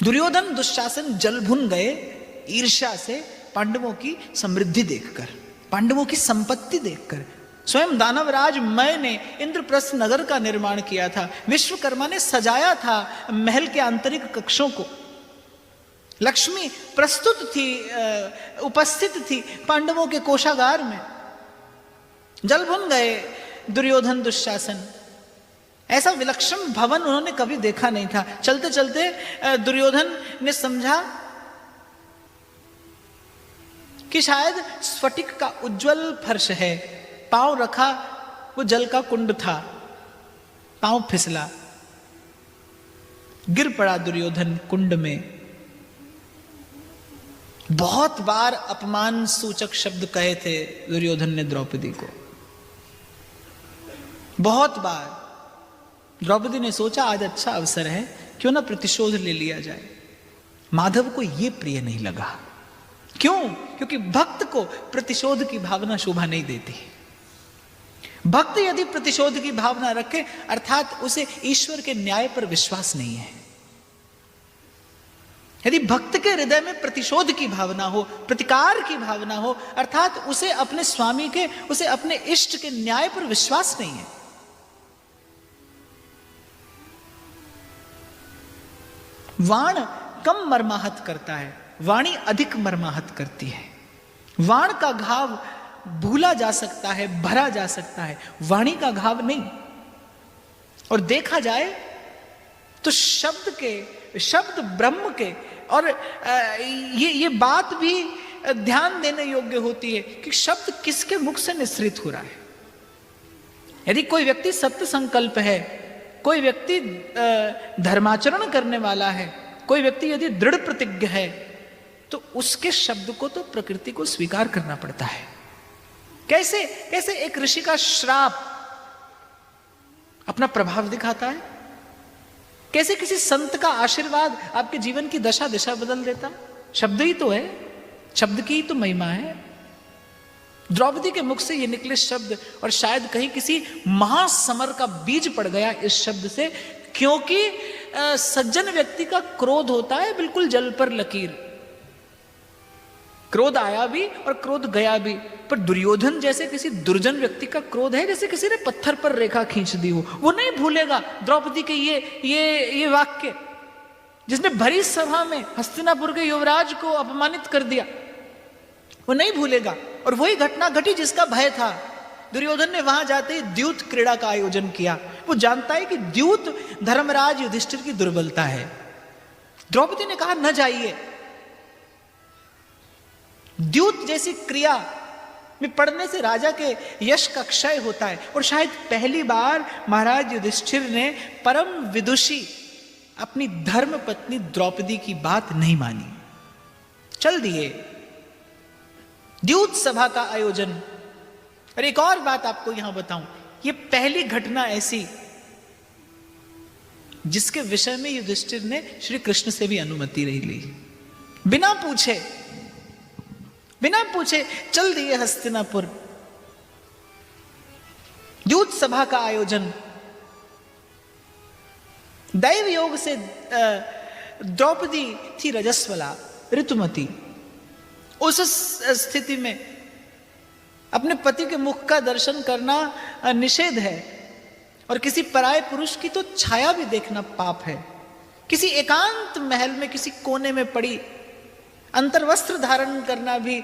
दुर्योधन दुशासन जलभुन गए ईर्ष्या से पांडवों की समृद्धि देखकर, पांडवों की संपत्ति देखकर। स्वयं दानवराज मय ने इंद्रप्रस्थ नगर का निर्माण किया था, विश्वकर्मा ने सजाया था महल के आंतरिक कक्षों को, लक्ष्मी प्रस्तुत थी, उपस्थित थी पांडवों के कोषागार में। जलभुन गए दुर्योधन दुशासन, ऐसा विलक्षण भवन उन्होंने कभी देखा नहीं था। चलते चलते दुर्योधन ने समझा कि शायद स्फटिक का उज्जवल फर्श है, पांव रखा वो जल का कुंड था, पांव फिसला, गिर पड़ा दुर्योधन कुंड में। बहुत बार अपमान सूचक शब्द कहे थे दुर्योधन ने द्रौपदी को, बहुत बार। द्रौपदी ने सोचा आज अच्छा अवसर है, क्यों ना प्रतिशोध ले लिया जाए। माधव को यह प्रिय नहीं लगा। क्यों? क्योंकि भक्त को प्रतिशोध की भावना शोभा नहीं देती। भक्त यदि प्रतिशोध की भावना रखे अर्थात उसे ईश्वर के न्याय पर विश्वास नहीं है। यदि भक्त के हृदय में प्रतिशोध की भावना हो, प्रतिकार की भावना हो, अर्थात उसे अपने स्वामी के, उसे अपने इष्ट के न्याय पर विश्वास नहीं है। वाण कम मर्माहत करता है, वाणी अधिक मर्माहत करती है। वाण का घाव भूला जा सकता है, भरा जा सकता है, वाणी का घाव नहीं। और देखा जाए तो शब्द ब्रह्म के, और ये बात भी ध्यान देने योग्य होती है कि शब्द किसके मुख से निसृत हो रहा है। यदि कोई व्यक्ति सत्य संकल्प है, कोई व्यक्ति धर्माचरण करने वाला है, कोई व्यक्ति यदि दृढ़ प्रतिज्ञ है, तो उसके शब्द को तो प्रकृति को स्वीकार करना पड़ता है। कैसे कैसे एक ऋषि का श्राप अपना प्रभाव दिखाता है, कैसे किसी संत का आशीर्वाद आपके जीवन की दशा दिशा बदल देता है। शब्द ही तो है, शब्द की ही तो महिमा है। द्रौपदी के मुख से ये निकले शब्द, और शायद कहीं किसी महासमर का बीज पड़ गया इस शब्द से, क्योंकि सज्जन व्यक्ति का क्रोध होता है बिल्कुल जल पर लकीर। क्रोध आया भी और क्रोध गया भी, पर दुर्योधन जैसे किसी दुर्जन व्यक्ति का क्रोध है जैसे किसी ने पत्थर पर रेखा खींच दी हो। वो नहीं भूलेगा द्रौपदी के ये वाक्य, जिसने भरी सभा में हस्तिनापुर के युवराज को अपमानित कर दिया, वो नहीं भूलेगा। और वही घटना घटी जिसका भय था। दुर्योधन ने वहां जाते ही द्यूत क्रीड़ा का आयोजन किया। वो जानता है कि द्यूत धर्मराज युधिष्ठिर की दुर्बलता है। द्रौपदी ने कहा न जाइए। द्यूत जैसी क्रिया में पढ़ने से राजा के यश का क्षय होता है। और शायद पहली बार महाराज युधिष्ठिर ने परम विदुषी अपनी धर्म पत्नी द्रौपदी की बात नहीं मानी, चल दिए। द्यूत सभा का आयोजन। और एक और बात आपको यहां बताऊं, यह पहली घटना ऐसी जिसके विषय में युधिष्ठिर ने श्री कृष्ण से भी अनुमति नहीं ली। बिना पूछे चल दिए हस्तिनापुर। द्यूत सभा का आयोजन। दैव योग से द्रौपदी थी रजस्वला, ऋतुमती। उस स्थिति में अपने पति के मुख का दर्शन करना निषेध है, और किसी पराये पुरुष की तो छाया भी देखना पाप है। किसी एकांत महल में किसी कोने में पड़ी अंतर्वस्त्र धारण करना भी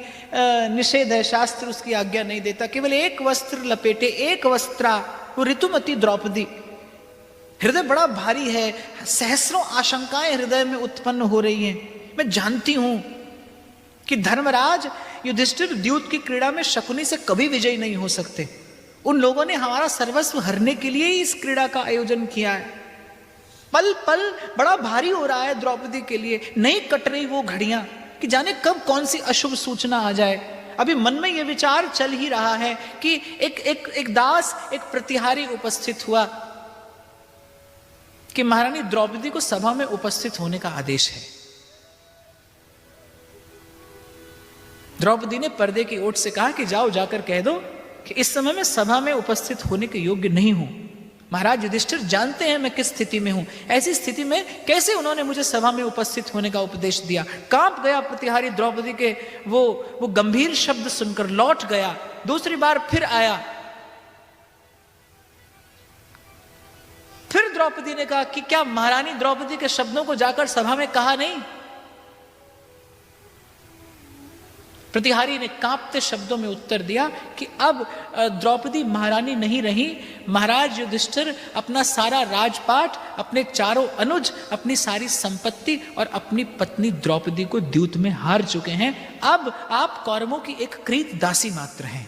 निषेध है, शास्त्र उसकी आज्ञा नहीं देता। केवल एक वस्त्र लपेटे, एक वस्त्रा, वो ऋतुमती द्रौपदी। हृदय बड़ा भारी है, सहस्रों आशंकाएं हृदय में उत्पन्न हो रही हैं। मैं जानती हूं कि धर्मराज युधिष्ठिर द्यूत की क्रीड़ा में शकुनी से कभी विजयी नहीं हो सकते। उन लोगों ने हमारा सर्वस्व हरने के लिए ही इस क्रीड़ा का आयोजन किया है। पल पल बड़ा भारी हो रहा है द्रौपदी के लिए। नहीं कट रही वो घड़ियां कि जाने कब कौन सी अशुभ सूचना आ जाए। अभी मन में यह विचार चल ही रहा है कि एक दास, एक प्रतिहारी उपस्थित हुआ कि महारानी द्रौपदी को सभा में उपस्थित होने का आदेश है। द्रौपदी ने पर्दे की ओट से कहा कि जाओ, जाकर कह दो कि इस समय मैं सभा में उपस्थित होने के योग्य नहीं हूं। महाराज युधिष्ठिर जानते हैं मैं किस स्थिति में हूं, ऐसी स्थिति में कैसे उन्होंने मुझे सभा में उपस्थित होने का उपदेश दिया। कांप गया प्रतिहारी द्रौपदी के वो गंभीर शब्द सुनकर, लौट गया, दूसरी बार फिर आया। फिर द्रौपदी ने कहा कि क्या महारानी द्रौपदी के शब्दों को जाकर सभा में कहा नहीं? प्रतिहारी ने कांपते शब्दों में उत्तर दिया कि अब द्रौपदी महारानी नहीं रही। महाराज युधिष्ठिर अपना सारा राजपाट, अपने चारों अनुज, अपनी सारी संपत्ति और अपनी पत्नी द्रौपदी को द्यूत में हार चुके हैं। अब आप कौरवों की एक कृत दासी मात्र हैं।